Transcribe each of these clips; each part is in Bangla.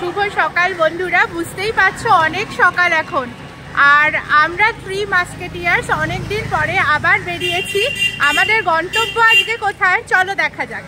শুভ সকাল বন্ধুরা, বুঝতেই পারছো অনেক সকাল এখন। আর আমরা থ্রি মাস্কেটিয়ার্স অনেকদিন পরে আবার বেরিয়েছি। আমাদের গন্তব্য আজকে কোথায় চলো দেখা যাক।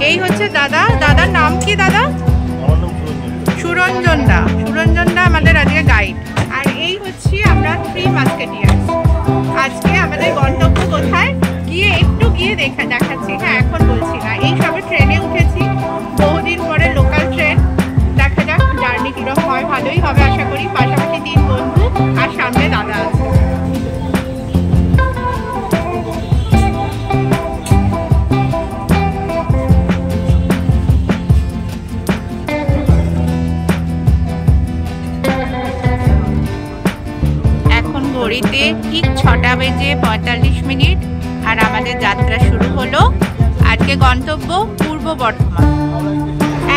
এই হচ্ছে দাদা। দাদার নাম কি দাদা? সুরঞ্জন দা। সুরঞ্জন দা আমাদের আজকে গাইড। আর এই হচ্ছে আমরা থ্রি মাস্কেটিয়ার্স। আজকে আমাদের গন্তব্য কোথায় গিয়ে একটু গিয়ে দেখাচ্ছি। হ্যাঁ, এখন বলছি না, এই সবে ট্রেনে উঠেছি, বহুদিন পরে লোকাল ট্রেন। দেখা যাক জার্নি কিরকম হয়, ভালোই হবে আশা করি। পাশাপাশি 3 বন্ধু আর সামনে দাদা আছে। ঘড়িতে ঠিক 6টা বেজে 45 মিনিট আর আমাদের যাত্রা শুরু হলো। আজকে গন্তব্য পূর্ব বর্ধমান।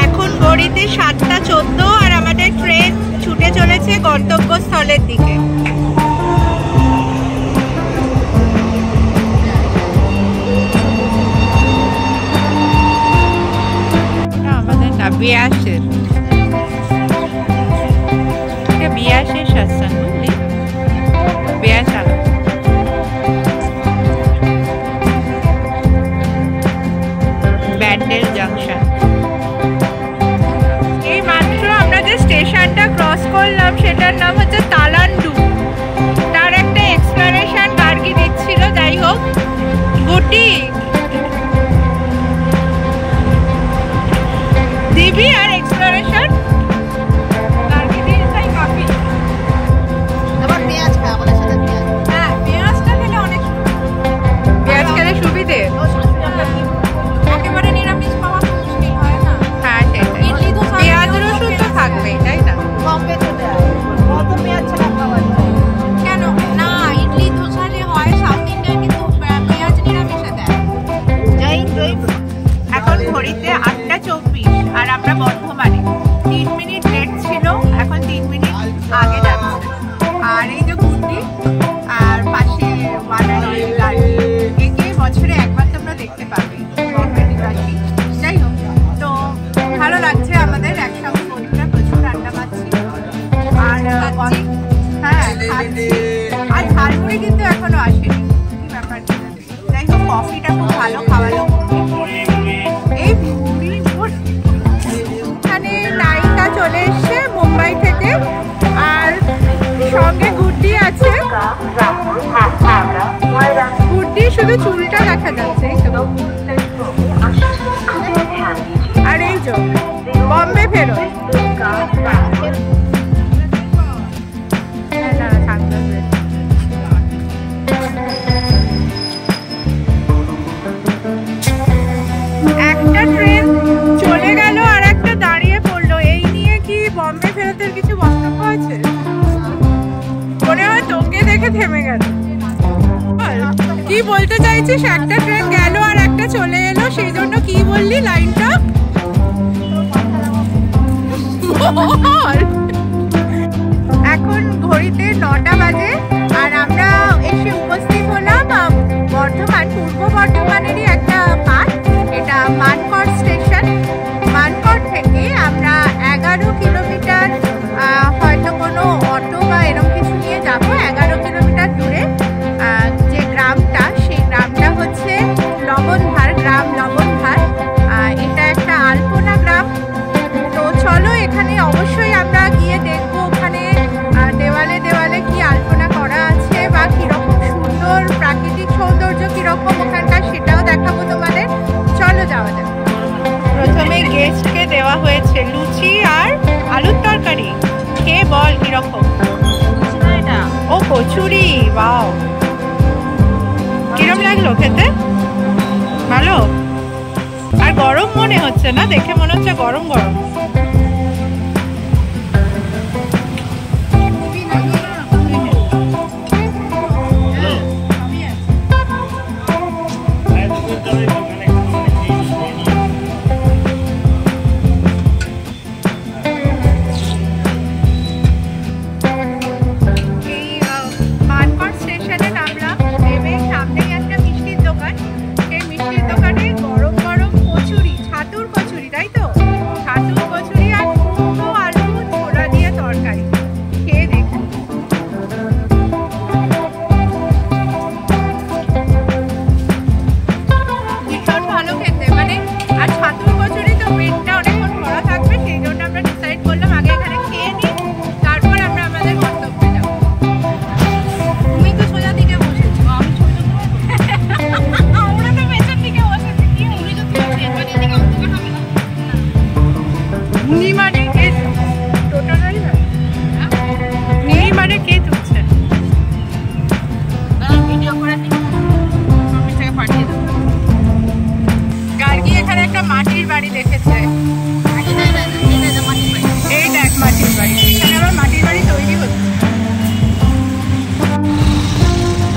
এখন ঘড়িতে 7টা 14 আর আমাদের ট্রেন ছুটে চলেছে গন্তব্যস্থলের দিকে। আমাদের না বিয়াসের সৎসঙ্গ ব্যান্ডেল জাংশন। এই মাত্র আমরা যে স্টেশনটা ক্রস করলাম সেটার নাম হচ্ছে তালান্ডু। তার একটা এক্সপ্লানেশন গার্গি দিচ্ছিল। যাই হোক, গুটি দিবি আর এক্সপ্লানেশন গার্গি দিয়ে তাই কাফি। আবার পেঁয়াজ খা, আমাদের সাথে পেঁয়াজ। হ্যাঁ, পেঁয়াজটা খেলে অনেক পেঁয়াজ খেলে সুবিধে। একেবারে নিরামিষ খাওয়া তো মুশকিল হয় না। হ্যাঁ, সেটাই। ইডলি তো পেঁয়াজ রসুন তো থাকবেই, তাই না? বম্বে চলে আসে, কত পেঁয়াজ ছাড়া খাওয়া যায়? কেন না, ইডলি ধোসালে হয় সাউথ ইন্ডিয়ান, কিন্তু পেঁয়াজ নিরামিষে দেয়। এখন ঘড়িতে 8টা 24 আর আমরা বর্ধমানে। 3 মিনিট লেট ছিল, এখন 3 মিনিট আগে যাচ্ছে। আর এই যে গুন্ডি আর পাশে বানালি গাড়ি, একে বছরে একবার তোমরা দেখতে পাবে। যাই হোক, তো ভালো লাগছে আমাদের একসঙ্গে বন্ধুরা, প্রচুর আড্ডা মারছি। আর হ্যাঁ খাচ্ছি। আর ঝালমুড়ি কিন্তু এখনো আসেনি, কি ব্যাপার। যাই হোক, কফিটা খুব ভালো খাওয়ালো। এই এখানে নায়িকা চলে এসছে মুম্বাই থেকে, আর সঙ্গে গুড্ডি আছে। গুড্ডি শুধু চুলটা দেখা যাচ্ছে। আর এই যে বম্বে ফেরত। একটা ট্রেন চলে গেল আর একটা দাঁড়িয়ে পড়লো। এই নিয়ে কি বম্বে ফেরতের কিছু বক্তব্য আছে? মনে হয় তোকে দেখে থেমে গেল। কি বলতে চাইছিস? একটা ট্রেন গেল আর একটা চলে এলো, সেই জন্য কি বললি লাইনটা? এখন ঘড়িতে 9টা বাজে আর আমরা এসে উপস্থিত হলাম বর্ধমান, পূর্ব বর্ধমানেরই একটা পার্ট। এটা মানকড় স্টেশন। মানকড় থেকে আমরা 11 কিলোমিটার, হয়তো কোনো অটো বা এরকম কিছু নিয়ে যাবো। 11 কিলোমিটার দূরে যে গ্রামটা, সেই গ্রামটা হচ্ছে লবণধার গ্রাম। লবণধার এটা একটা আলপনা গ্রাম। তো চলো, এখানে অবশ্যই আমরা গিয়ে দেখবো ওখানে দেওয়ালে দেওয়ালে কি আলপনা করা আছে বা কিরকম সুন্দর প্রাকৃতিক সৌন্দর্য কিরকম ওখানকার, সেটাও দেখাবো তোমাদের। চলো যাওয়া যাক। প্রথমে গেস্টকে দেওয়া হয়েছে লুচি আর আলুর তরকারি। খেয়ে বল কিরকম। ও কচুরি, বাও, কিরম লাগলো খেতে? ভালো। আর গরম মনে হচ্ছে না, দেখে মনে হচ্ছে গরম গরম।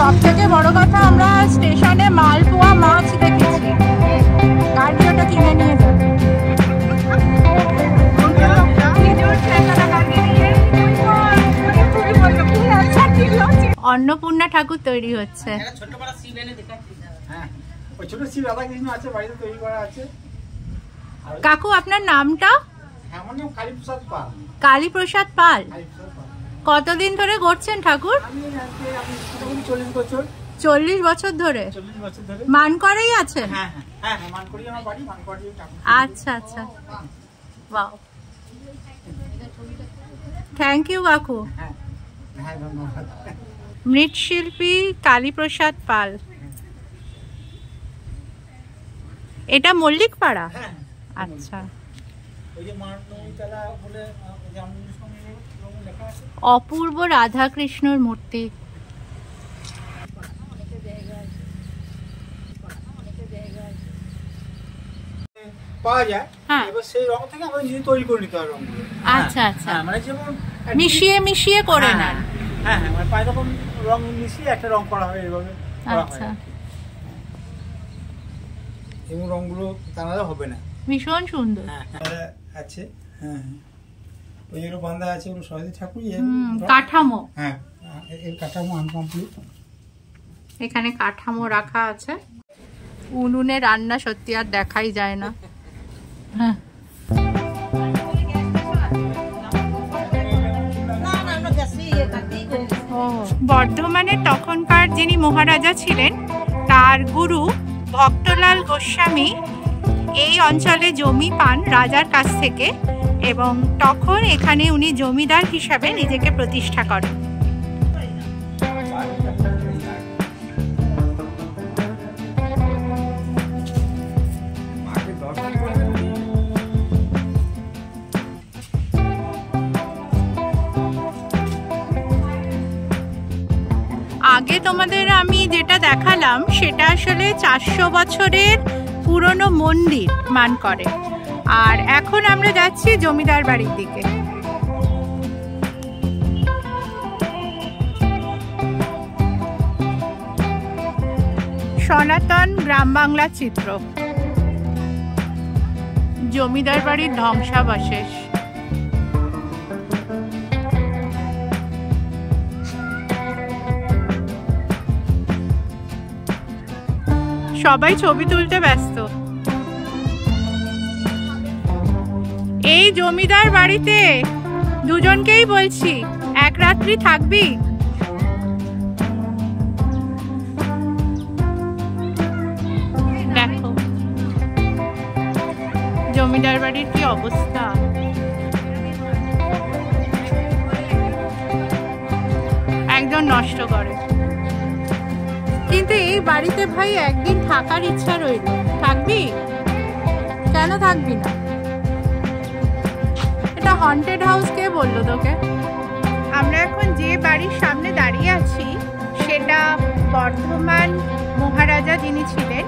সব থেকে বড় কথা আমরা স্টেশনে মালপোয়া মাছ দেখেছি, গাড়ি ওটা কিনে নিয়ে যাবে। অন্নপূর্ণা ঠাকুর তৈরি হচ্ছে। কাকু আপনার নামটা? কালীপ্রসাদ পাল। কতদিন ধরে গড়ছেন ঠাকুর? 40 বছর ধরে। মানকড়েই আছে? আচ্ছা আচ্ছা, বাহ, থ্যাংক ইউ কাকু। মৃৎশিল্পী কালীপ্রসাদ পাল। এটা মল্লিকপাড়া? আচ্ছা। অপূর্ব রাধাকৃষ্ণর মূর্তি। পাওয়া যায়, এবার সেই রং থেকে আমরা নিজে তৈরি করে নিতে হবে রংগুলো। আচ্ছা আচ্ছা, মানে যেমন মিশিয়ে মিশিয়ে করে নেন। হ্যাঁ হ্যাঁ, মানে 5 রকম রং মিশিয়ে একটা রং করা হয় এইভাবে। আচ্ছা, এবং রংগুলো তাহলে হবে না। ভীষণ সুন্দর। হ্যাঁ আছে, হ্যাঁ ওই যেগুলো বাঁধা আছে ওগুলো সরস্বতী ঠাকুর কাঠামো। হ্যাঁ, এর কাঠামো আনকমপ্লিট। এখানে কাঠামো রাখা আছে। উনুনে রান্না সত্যি আর দেখাই যায় না। হ্যাঁ, বর্ধমানের তখনকার যিনি মহারাজা ছিলেন তার গুরু ভক্তলাল গোস্বামী এই অঞ্চলে জমি পান রাজার কাছ থেকে, এবং তখন এখানে উনি জমিদার হিসাবে নিজেকে প্রতিষ্ঠা করেন। আগে তোমাদের আমি যেটা দেখালাম সেটা আসলে 400 বছরের পুরনো মন্দির মানকড়ে, আর এখন আমরা যাচ্ছি জমিদার বাড়ির দিকে। সনাতন গ্রাম বাংলা চিত্র, জমিদার বাড়ির ধ্বংসাবশেষ। সবাই ছবি তুলতে ব্যস্ত। এই জমিদার বাড়িতে দুজনকেই বলছি, এক রাত্রি থাকবি? দেখো জমিদার বাড়ির কি অবস্থা। একদম নষ্ট করে। কিন্তু এই বাড়িতে ভাই একদিন থাকার ইচ্ছা রইল। থাকবি? কেন থাকবি না? এটা হন্টেড হাউস কে বললো তোকে? আমরা এখন যে বাড়ির সামনে দাঁড়িয়ে আছি সেটা বর্ধমান মহারাজা যিনি ছিলেন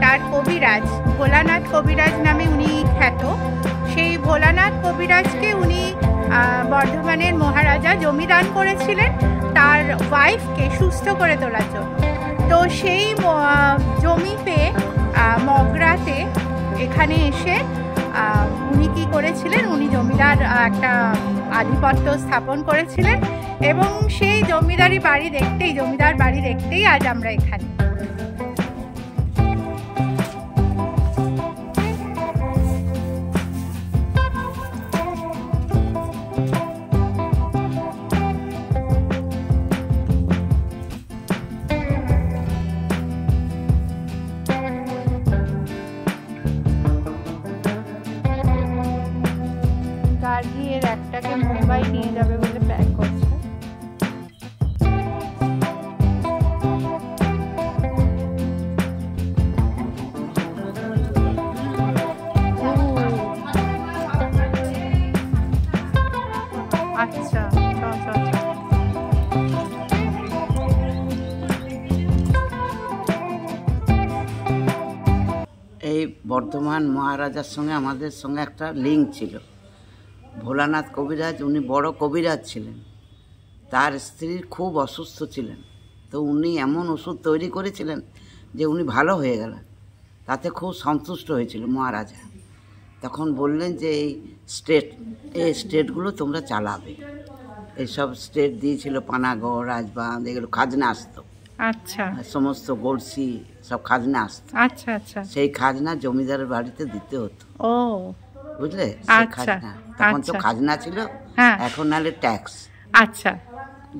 তার কবিরাজ, ভোলানাথ কবিরাজ নামে উনি খ্যাত। সেই ভোলানাথ কবিরাজকে উনি বর্ধমানের মহারাজা জমিদান করেছিলেন তার ওয়াইফকে সুস্থ করে তোলার জন্য। তো সেই জমিতে মগরাতে এখানে এসে উনি কি করেছিলেন, উনি জমিদার একটা আধিপত্য স্থাপন করেছিলেন, এবং সেই জমিদার বাড়ি দেখতেই আজ আমরা এখানে। গাড়ির একটাকে মুম্বাই নিয়ে যাবে বলে প্যাক করছে। আচ্ছা, এই বর্ধমান মহারাজার সঙ্গে আমাদের সঙ্গে একটা লিঙ্ক ছিল। ভোলানাথ কবিরাজ উনি বড় কবিরাজ ছিলেন, তার স্ত্রী খুব অসুস্থ ছিলেন, তো উনি এমন ওষুধ তৈরি করেছিলেন যে উনি ভালো হয়ে গেলেন, তাতে খুব সন্তুষ্ট হয়েছিল মহারাজা। তখন বললেন যে এই স্টেটগুলো তোমরা চালাবে। এইসব স্টেট দিয়েছিল পানাগড়, রাজবাঁধ, এগুলো খাজনা আসতো। আচ্ছা, সমস্ত গড়সি সব খাজনা আসতো। আচ্ছা আচ্ছা, সেই খাজনা জমিদারের বাড়িতে দিতে হতো। ও বুঝলে, আচ্ছা, তখন তো আচ্ছা। খাজনা ছিল, হ্যাঁ, এখন নাহলে ট্যাক্স। আচ্ছা,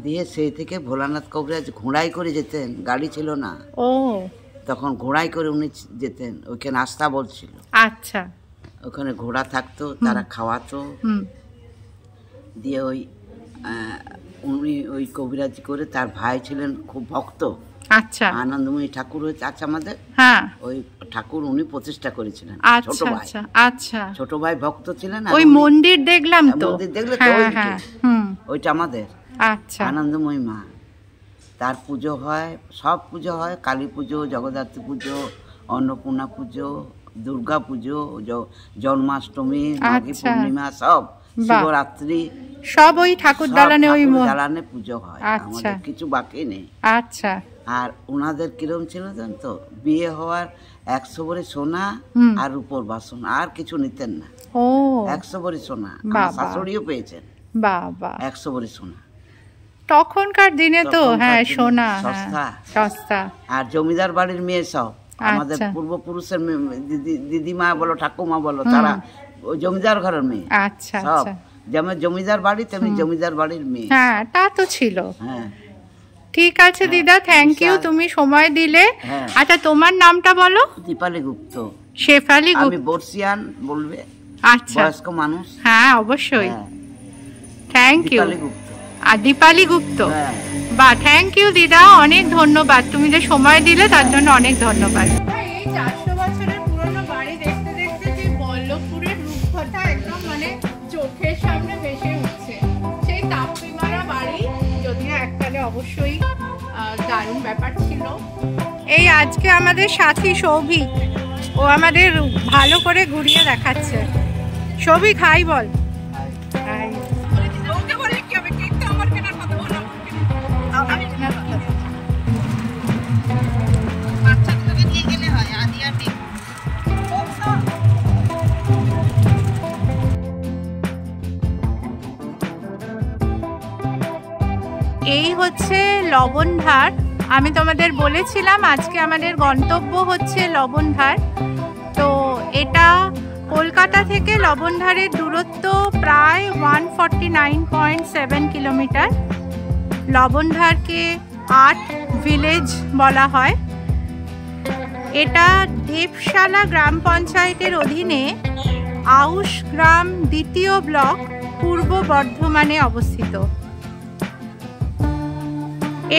দিয়ে সেই থেকে ভোলানাথ কবিরাজ ঘোড়ায় করে যেতেন, গাড়ি ছিল না ও তখন, ঘোড়ায় করে উনি যেতেন। ওইখানে আস্তাবল ছিল, আচ্ছা, ওখানে ঘোড়া থাকতো, তারা খাওয়াতো। দিয়ে উনি ওই কবিরাজ করে, তার ভাই ছিলেন খুব ভক্ত, আচ্ছা, আনন্দময়ী ঠাকুর হয়েছে আছে আমাদের, হ্যাঁ, ওই ঠাকুর উনি প্রতিষ্ঠা করেছিলেন। ছোট আচ্ছা ভাই, আচ্ছা, আচ্ছা, ছোট ভাই ভক্ত ছিলেন। ওই মন্দির দেখলাম তো, মন্দির দেখলে তো, হ্যাঁ ওইদিকে, হ্যাঁ, ওইটা আমাদের আচ্ছা, আনন্দময়ী মা। তার পুজো হয়, সব পুজো হয়, কালী পুজো, জগদ্ধাত্রী পুজো, অন্নপূর্ণা পুজো, দুর্গা পুজো, জন্মাষ্টমী, মাঘী পূর্ণিমা, সব শিবরাত্রি, সব ওই ঠাকুর দালানে, ওই দালানে পুজো হয়। আমাদের কিছু বাকি নেই। আচ্ছা, আর ওনাদের কিরম ছিল জান তো, বিয়ে হওয়ার 100 ভরি সোনা আর রূপোর বাসন, আর কিছু নিতেন না। ও 100 ভরি সোনা, আমার শাশুড়িও পেয়েছেন বাবা, 100 ভরি সোনা। তখনকার দিনে তো হ্যাঁ, সোনা সস্তা। আর জমিদার বাড়ির মেয়ে সব, আমাদের পূর্বপুরুষের দিদিমা বলো, ঠাকুমা বলো, তারা ওই জমিদার ঘরের মেয়ে। আচ্ছা সব আচ্ছা, যেমন জমিদার বাড়ি তেমনি জমিদার বাড়ির মেয়ে। হ্যাঁ, তা তো ছিল। হ্যাঁ, ঠিক আছে দিদা, থ্যাংক ইউ, তুমি সময় দিলে। আচ্ছা, তোমার নামটা বলো? দীপালি গুপ্ত। শেফালি গুপ্ত। আমি বর্ষিয়ান বলবে। আচ্ছা, বয়স্ক মানুষ। হ্যাঁ অবশ্যই, থ্যাংক ইউ। দীপালি গুপ্ত। আর দীপালি গুপ্ত, হ্যাঁ, বাহ, থ্যাংক ইউ দিদা, অনেক ধন্যবাদ, তুমি যে সময় দিলে তার জন্য অনেক ধন্যবাদ। এই 400 বছরের পুরনো বাড়ি দেখতে দেখতে যে বল্লভপুরের রূপকথা একদম মানে চোখের সামনে ভেসে উঠছে। সেই তাপড়ি মারা বাড়ি, যদিও এককালে অবশ্যই দারুণ ব্যাপার ছিল। এই আজকে আমাদের সাথী সৌভিক, ও আমাদের ভালো করে ঘুরিয়ে দেখাচ্ছে। সৌভিক হাই বল। হাই। এই হচ্ছে লবণধার। আমি তোমাদের বলেছিলাম আজকে আমাদের গন্তব্য হচ্ছে লবণধার। তো এটা কলকাতা থেকে লবণধারের দূরত্ব প্রায় 149.7 কিলোমিটার। লবণধারকে আর্ট ভিলেজ বলা হয়। এটা দেবশালা গ্রাম পঞ্চায়েতের অধীনে আউশ গ্রাম 2য় ব্লক, পূর্ব বর্ধমানে অবস্থিত।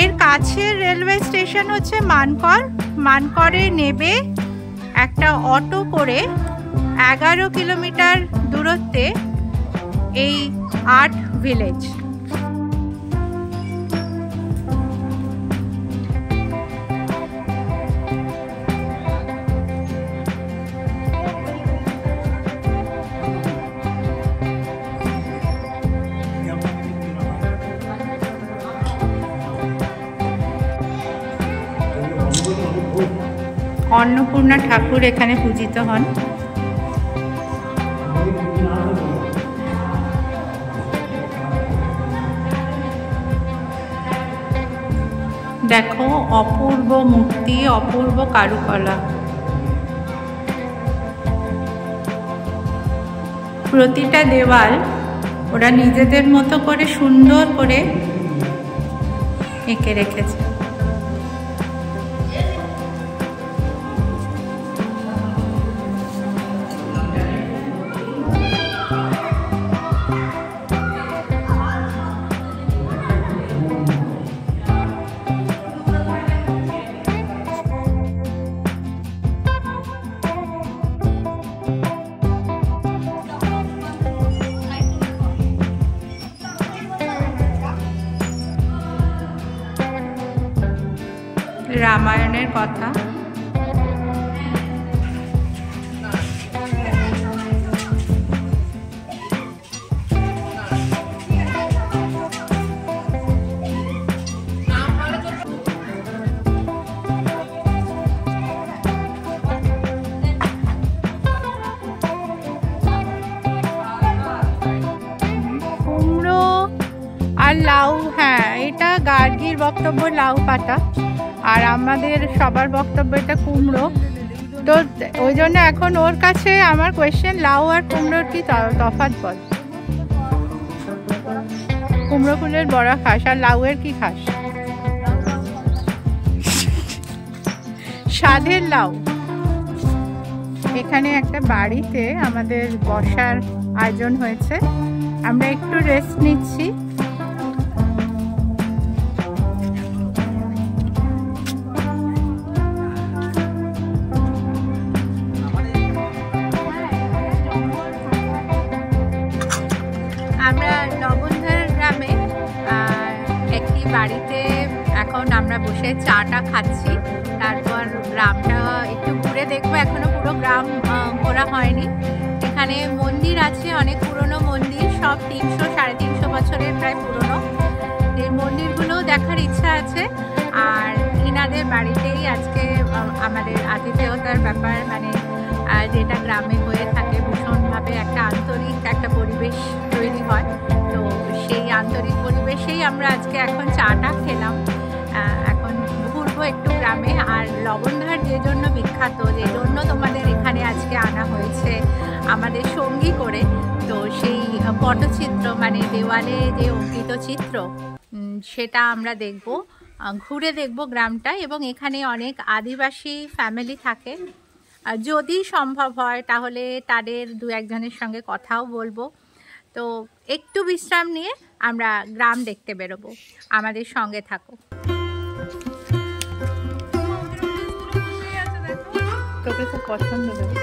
এর কাছের রেলওয়ে স্টেশন হচ্ছে মানকর। মানকরে নেবে একটা অটো করে 11 কিলোমিটার দূরত্বে এই আর্ট ভিলেজ। অন্নপূর্ণা ঠাকুর এখানে পূজিত হন। দেখো, অপূর্ব মূর্তি, অপূর্ব কারুকলা। প্রতিটা দেওয়াল ওরা নিজেদের মতো করে সুন্দর করে এঁকে রেখেছে। রামায়ণের কথা। বক্তব্য লাউ পাতা, আর আমাদের সবার বক্তব্য এটা কুমড়ো। তো ওই জন্য এখন ওর কাছে আমার কোয়েশ্চেন, লাউ আর কুমড়োর কি তফাৎ বল? কুমড়ো ফুলের বড়া খাস আর লাউয়ের কি খাস? স্বাদের লাউ। এখানে একটা বাড়িতে আমাদের বসার আয়োজন হয়েছে, আমরা একটু রেস্ট নিচ্ছি। আমরা লবণধার গ্রামে একটি বাড়িতে এখন আমরা বসে চাটা খাচ্ছি, তারপর গ্রামটা একটু ঘুরে দেখবো। এখনো পুরো গ্রাম ঘোরা হয়নি। এখানে মন্দির আছে, অনেক পুরনো মন্দির, সব 300-350 বছরের প্রায় পুরনো। এই মন্দিরগুলো দেখার ইচ্ছা আছে। আর ইনাদের বাড়িতেই আজকে আমাদের আতিথেয়তার ব্যাপার, মানে যেটা গ্রামে হয়ে থাকে, ভীষণভাবে একটা আন্তরিক একটা পরিবেশ তৈরি হয়। তো সেই আন্তরিক পরিবেশেই আমরা আজকে এখন চাটা খেলাম। এখন ঘুরবো একটু গ্রামে। আর লবণধার যে জন্য বিখ্যাত, যে জন্য তোমাদের এখানে আজকে আনা হয়েছে আমাদের সঙ্গী করে, তো সেই পটচিত্র মানে দেওয়ালে যে অঙ্কিত চিত্র, সেটা আমরা দেখব, ঘুরে দেখব গ্রামটা। এবং এখানে অনেক আদিবাসী ফ্যামিলি থাকে, যদি সম্ভব হয় তাহলে তাদের দু একজনের সঙ্গে কথাও বলবো। তো একটু বিশ্রাম নিয়ে আমরা গ্রাম দেখতে বেরোবো, আমাদের সঙ্গে থাকো। তোকে খুব পছন্দ হবে।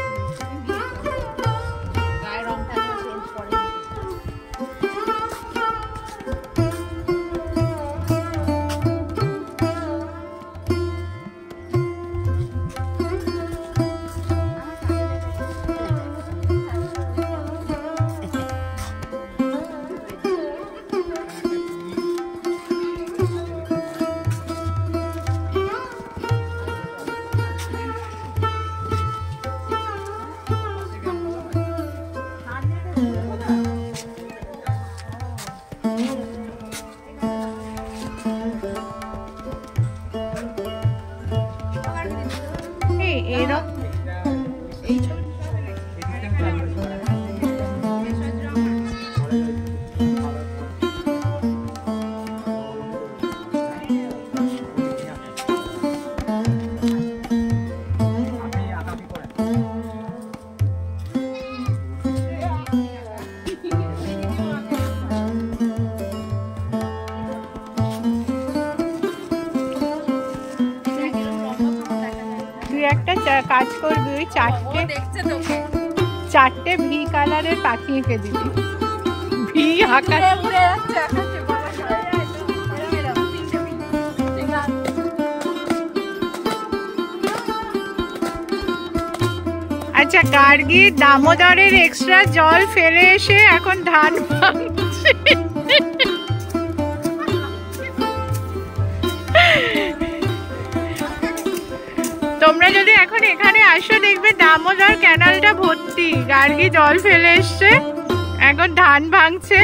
একটা কাজ করবি, ওই চারটে ভি কালারের পাখি এঁকে দিবি। ভি আকাশে উড়ে যাচ্ছে। আচ্ছা, গার্গী দামোদরের এক্সট্রা জল ফেলে এসে এখন ধান ভাঙছে। তোমরা যদি এখন এখানে আসো দেখবে দামোদর ক্যানালটা ভর্তি, গার্গী জল ফেলে এসছে, এখন ধান ভাঙছে।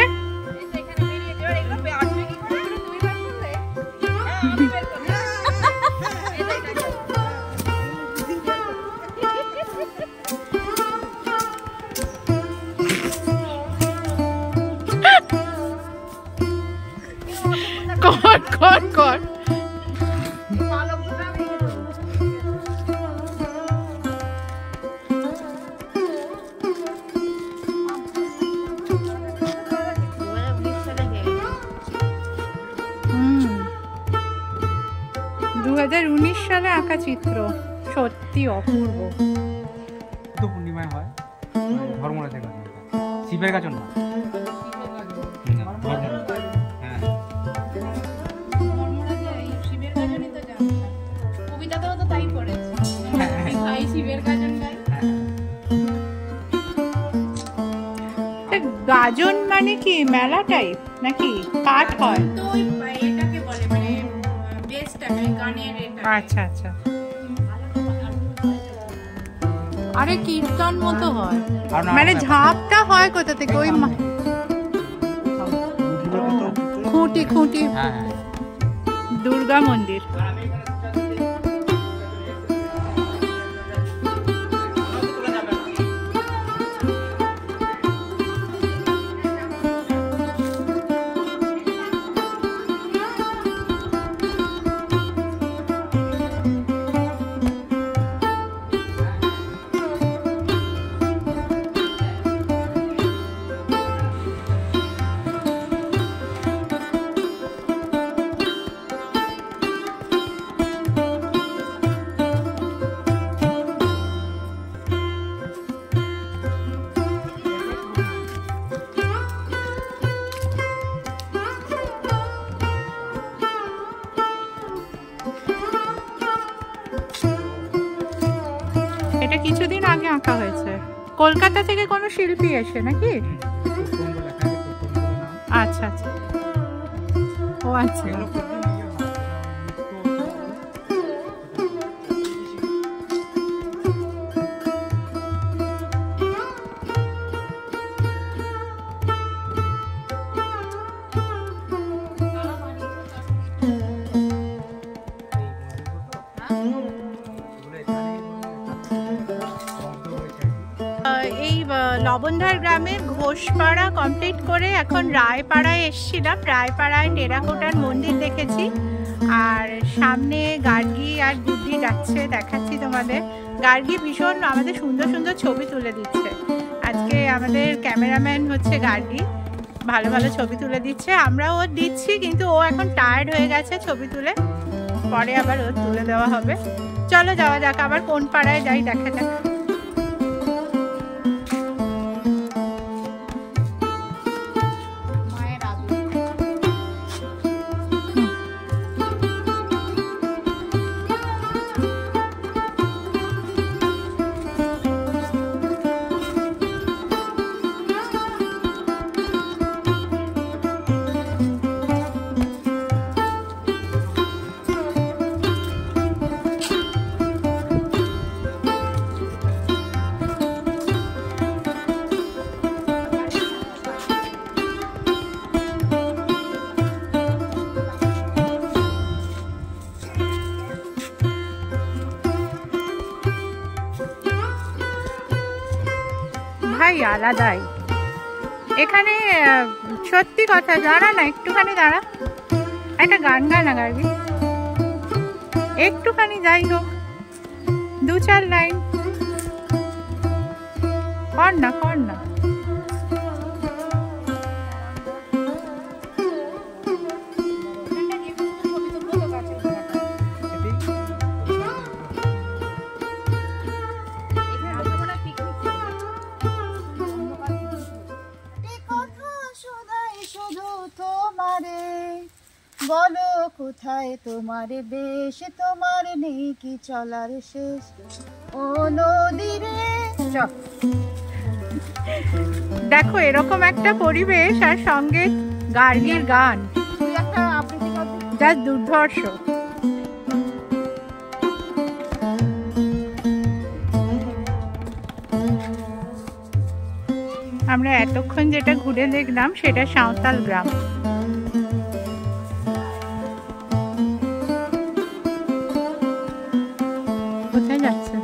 কর কর কর। 2019 সালে আঁকা চিত্র, সত্যি অপূর্ব। তো পূর্ণিমায় হয়, ধর্মরা থেকে শিবের গাজন না। গাজন মানে কি মেলা টাইপ নাকি পাঠ হয়? আচ্ছা আচ্ছা, আরে কীর্তন মতো হয়, মানে ঝাপটা হয় কোথা থেকে? ওই খুঁটি খুঁটি দুর্গা মন্দির। এটা কিছুদিন আগে আঁকা হয়েছে। কলকাতা থেকে কোনো শিল্পী এসে নাকি? আচ্ছা আচ্ছা, ও আচ্ছা। এই লবণধার গ্রামের ঘোষপাড়া কমপ্লিট করে এখন রায়পাড়ায় এসেছিলাম। রায়পাড়ায় টেরাকোটার মন্দির দেখেছি, আর সামনে গার্গী আর গুড্ডি যাচ্ছে, দেখাচ্ছি তোমাদের। গার্গী ভীষণ আমাদের সুন্দর সুন্দর ছবি তুলে দিচ্ছে। আজকে আমাদের ক্যামেরাম্যান হচ্ছে গার্গী, ভালো ভালো ছবি তুলে দিচ্ছে। আমরাও ওর দিচ্ছি, কিন্তু ও এখন টায়ার্ড হয়ে গেছে ছবি তুলে, পরে আবার ওর তুলে দেওয়া হবে। চলো যাওয়া যাক, আবার কোন পাড়ায় যাই দেখা যাক। ভাই আলাদাই এখানে, সত্যি কথা। দাঁড়া না একটুখানি, দাঁড়া, একটা গান গানা গাবি একটুখানি, যাই হোক 2-4 লাইন কর না, কর না। বলো কোথায় তোমার বেশ, তোমার নেই কি চলার শেষ, ও নদীরে। দেখো এরকম একটা পরিবেশ, আর সঙ্গে গার্গীর গান, যা দুর্ধর্ষ। আমরা এতক্ষণ যেটা ঘুরে দেখলাম সেটা সাঁওতাল গ্রাম। কোথায় যাচ্ছে?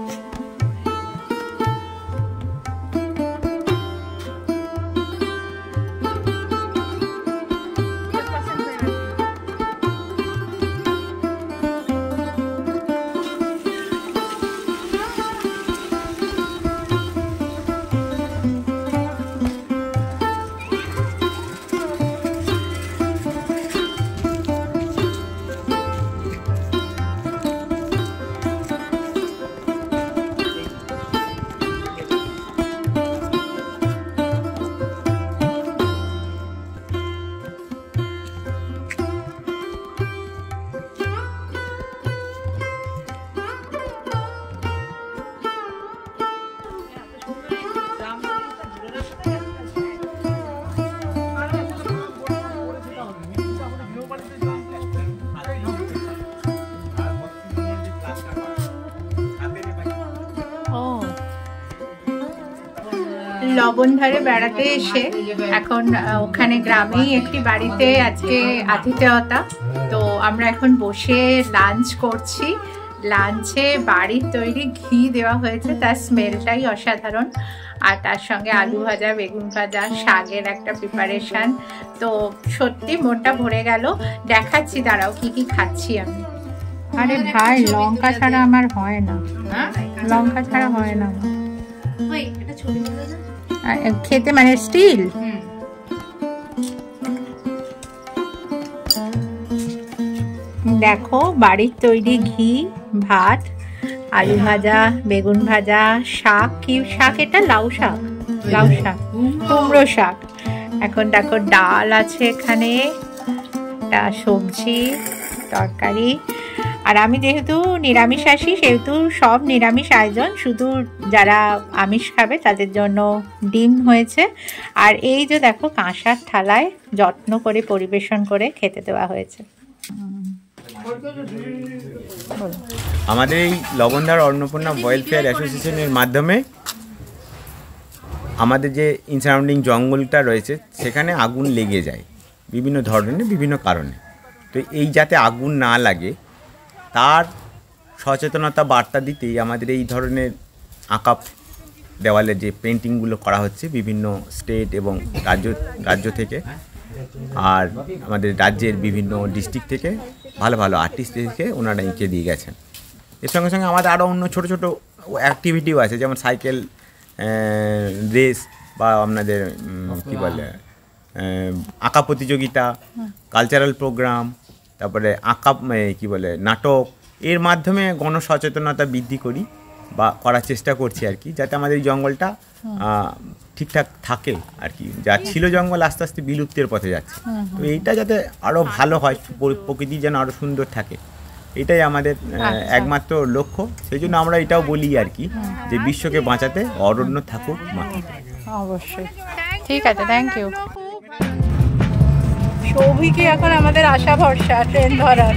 লবণধারে বেড়াতে এসে এখন ওখানে গ্রামেই একটি বাড়িতে আজকে আতিথেয়তা। তো আমরা এখন বসে লাঞ্চ করছি। লাঞ্চে বাড়ির তৈরি ঘি দেওয়া হয়েছে, তার স্মেলটাই অসাধারণ। আর তার সঙ্গে আলু ভাজা, বেগুন ভাজা, শাকের একটা প্রিপারেশন। তো সত্যি মনটা ভরে গেল। দেখাচ্ছি, দাঁড়াও কি কি খাচ্ছি আমি। আরে ভাই, লঙ্কা ছাড়া আমার হয় না, লঙ্কা ছাড়া হয় না খেতে, মানে স্টিল। দেখো বাড়ির তৈরি ঘি, ভাত, আলু ভাজা, বেগুন ভাজা, শাক। কি শাক এটা? লাউ শাক, লাউ শাক, কুমড়ো শাক। এখন দেখো ডাল আছে এখানে, সবজি, তরকারি। আর আমি যেহেতু নিরামিষাশী সেহেতু সব নিরামিষ আয়োজন, শুধু যারা আমিষ খাবে তাদের জন্য ডিম হয়েছে। আর এই যে দেখো কাঁসার থালায় যত্ন করে পরিবেশন করে খেতে দেওয়া হয়েছে। আমাদের এই লবণধার অন্নপূর্ণা ওয়েলফেয়ার অ্যাসোসিয়েশনের মাধ্যমে আমাদের যে ইনসারাউন্ডিং জঙ্গলটা রয়েছে সেখানে আগুন লেগে যায় বিভিন্ন ধরনের, বিভিন্ন কারণে। তো এই যাতে আগুন না লাগে তার সচেতনতা বার্তা দিতেই আমাদের এই ধরনের আঁকা দেওয়ালে যে পেন্টিংগুলো করা হচ্ছে বিভিন্ন স্টেট এবং রাজ্য থেকে, আর আমাদের রাজ্যের বিভিন্ন ডিস্ট্রিক্ট থেকে ভালো ভালো আর্টিস্ট থেকে ওনারা এঁকে দিয়ে গেছেন। এর সঙ্গে সঙ্গে আমাদের আরও অন্য ছোটো ছোটো অ্যাক্টিভিটিও আছে, যেমন সাইকেল রেস বা আপনাদের কী বলে আঁকা প্রতিযোগিতা, কালচারাল প্রোগ্রাম, তারপরে আঁকা কী বলে নাটক। এর মাধ্যমে গণসচেতনতা বৃদ্ধি করি বা করার চেষ্টা করছি আর কি, যাতে আমাদের এই জঙ্গলটা ঠিকঠাক থাকে আর কি। যা ছিল জঙ্গল আস্তে আস্তে বিলুপ্তির পথে যাচ্ছে, তো এইটা যাতে আরও ভালো হয়, প্রকৃতি যেন আরও সুন্দর থাকে, এটাই আমাদের একমাত্র লক্ষ্য। সেই জন্য আমরা এটাও বলি আর কি, যে বিশ্বকে বাঁচাতে অরণ্য থাকুক মাটিতে। অবশ্যই, ঠিক আছে, থ্যাংক ইউ। সৌভিকই এখন আমাদের আশা ভরসা ট্রেন ধরার।